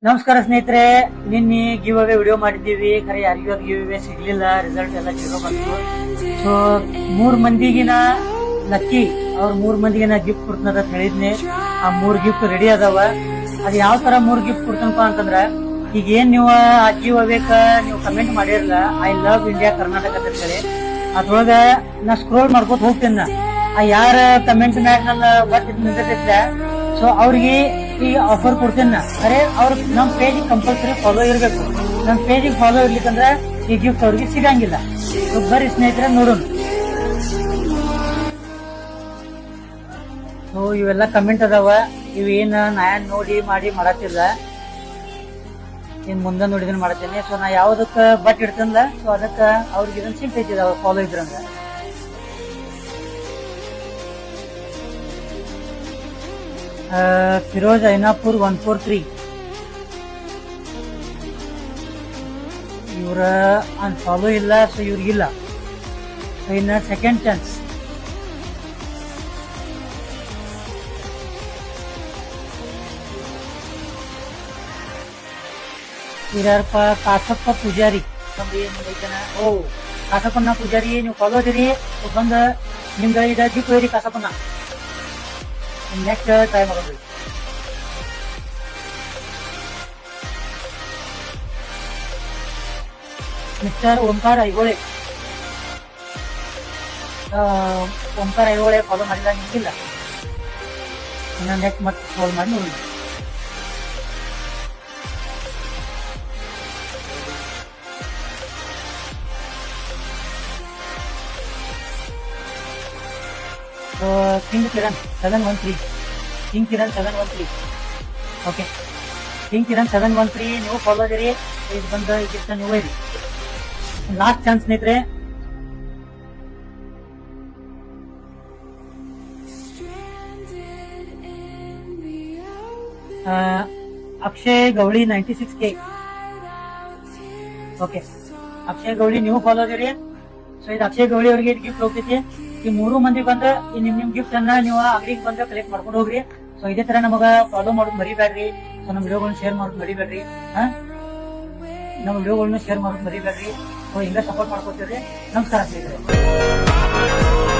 ನಮಸ್ಕಾರ ಸ್ನೇಹಿತರೆ, ನಿನ್ನೆ ಗಿವ್ ಅವೇ ವಿಡಿಯೋ ಮಾಡಿದ್ದೀವಿ. ಖರೆ ಯಾರಿಗೂ ಅದು ಗಿವ್ ಅವೇ ಸಿಗ್ಲಿಲ್ಲ, ರಿಸಲ್ಟ್ ಎಲ್ಲ ಜೀರೋ ಬಂತು. ಸೊ 3 ಮಂದಿಗಿನ ಲಕ್ಕಿ ಅವ್ರ 3 ಮಂದಿಗೆ ಗಿಫ್ಟ್ ಕೊಡ್ತದ ಅಂತ ಹೇಳಿದ್ನಿ. ಆ 3 ಗಿಫ್ಟ್ ರೆಡಿ ಅದಾವ. ಅದ್ ಯಾವ ತರ 3 ಗಿಫ್ಟ್ ಕೊಡ್ತನಪ್ಪ ಅಂತಂದ್ರ, ಈಗ ಏನ್ ನೀವು ಆ ಗಿವ್ ಅವೇಕ ನೀವು ಕಮೆಂಟ್ ಮಾಡಿರಲ್ಲ, ಐ ಲವ್ ಇಂಡಿಯಾ ಕರ್ನಾಟಕ ಅಂತ ಹೇಳಿ, ಅದ್ರೊಳಗ ನಾ ಸ್ಕ್ರೋಲ್ ಮಾಡ್ಕೊತ ಹೋಗ್ತೇನೆ. ಆ ಯಾರ ಕಮೆಂಟ್ ಮ್ಯಾಗ ನನ್ನ ಬಟ್ ನಿಂತಿರ್ತಿದ್ದೆ, ಸೊ ಅವ್ರಿಗೆ ಈ ಆಫರ್ ಕೊಡ್ತೇನೆ. ಅರೆ ಅವ್ರ ನಮ್ ಪೇಜ್ ಕಂಪಲ್ಸರಿ ಫಾಲೋ ಇರ್ಬೇಕು. ನಮ್ ಪೇಜ್ ಫಾಲೋ ಇರ್ಲಿಕ್ಕಂದ್ರೆ ಈ ಗಿಫ್ಟ್ ಅವ್ರಿಗೆ ಸಿಗಂಗಿಲ್ಲ. ಬರ್ರಿ ಸ್ನೇಹಿತರೆ ನೋಡೋಣ. ಸೊ ಇವೆಲ್ಲ ಕಮೆಂಟ್ ಅದಾವ. ಇವೇನ್ ನಾ ನೋಡಿ ಮಾಡಿ ಮಾಡತ್ತಿಲ್ಲ, ಇನ್ ಮುಂದೆ ನೋಡಿದ್ರೆ ಮಾಡತ್ತೇನೆ. ಸೊ ನಾ ಯಾವ್ದಕ್ಕ ಬಟ್ ಇಡ್ತಂದ, ಸೊ ಅದಕ್ಕ ಅವ್ರಿಗೆ ಇದನ್ನ ಸಿಗ್ತೈತಿ ಅವ್ರ ಫಾಲೋ ಇದ್ರಂಗ. ಫಿರೋಜ್ ಐನಾಪುರ್ 143 ಇವ್ರ ಫಾಲೋ ಇಲ್ಲ, ಸೊ ಇವ್ರಿಗಿಲ್ಲ. ಸೊ ಇನ್ನ ಸೆಕೆಂಡ್ ಚಾನ್ಸ್. ಇವ್ಯಾರಪ್ಪ? ಕಾಸಪ್ಪ ಪೂಜಾರಿ. ಓ ಕಾಸಪ್ಪನ ಪೂಜಾರಿ, ನೀವು ಫಾಲೋ ಅದಿರಿ. ಬಂದ ನಿಮ್ಗೆ ಇದ ಗಿಫ್ಟ್ ಹೋಯ್ರಿ ಕಾಸಪ್ಪನ. ನೆಕ್ಸ್ಟ್ ಟ್ರೈ ಮಾಡೋದು. ಮಿಸ್ಟರ್ ಓಂಕಾರ ಐಹೊಳೆ. ಓಂಕಾರ ಐಹೊಳೆ ಫಾಲೋ ಮಾಡಿಲ್ಲ, ನಿಮ್ಗಿಲ್ಲ. ಇನ್ನ ನೆಕ್ಸ್ಟ್ ಮತ್ತೆ ಫಾಲೋ ಮಾಡಿ ನೋಡಿ. King Kiran 713. King Kiran 713. Okay, king Kiran 713 ನೀವು ಫಾಲೋ ಅದಿರಿ. ಇದು ಬಂದ ಗಿಫ್ಟ್ ನೀವು ಇರಿ. ಲಾಸ್ಟ್ ಚಾನ್ಸ್ ಸ್ನೇಹಿತರೆ. ಅಕ್ಷಯ್ ಗೌಳಿ 96K. ಓಕೆ, ಅಕ್ಷಯ್ ಗೌಳಿ ನೀವು ಫಾಲೋ ಅದಿರಿ. ಸೊ ಇದು ಅಕ್ಷಯ್ ಗೌಳಿ ಅವ್ರಿಗೆ ಗಿಫ್ಟ್ ಹೋಗ್ತೈತಿ. ಈ 3 ಮಂದಿ ಬಂದ ನಿಮ್ ಗಿಫ್ಟ್ ಅನ್ನ ನೀವು ಅಂಗಡಿಗೆ ಬಂದ ಕಲೆಕ್ಟ್ ಮಾಡ್ಕೊಂಡು ಹೋಗ್ರಿ. ಸೊ ಇದೇ ತರ ನಮಗ ಫಾಲೋ ಮಾಡೋದು ಮರಿಬೇಡ್ರಿ. ಸೊ ನಮ್ಮ ವಿಡಿಯೋಗಳನ್ನ ಶೇರ್ ಮಾಡೋದು ಮರಿಬೇಡ್ರಿ. ನಮ್ಮ ವಿಡಿಯೋಗಳನ್ನ ಶೇರ್ ಮಾಡೋದು ಮರಿಬೇಡ್ರಿ. ಸೊ ಹಿಂಗ ಸಪೋರ್ಟ್ ಮಾಡ್ಕೊತೀರಿ. ನಮಸ್ಕಾರ ಸ್ನೇಹಿತರೆ.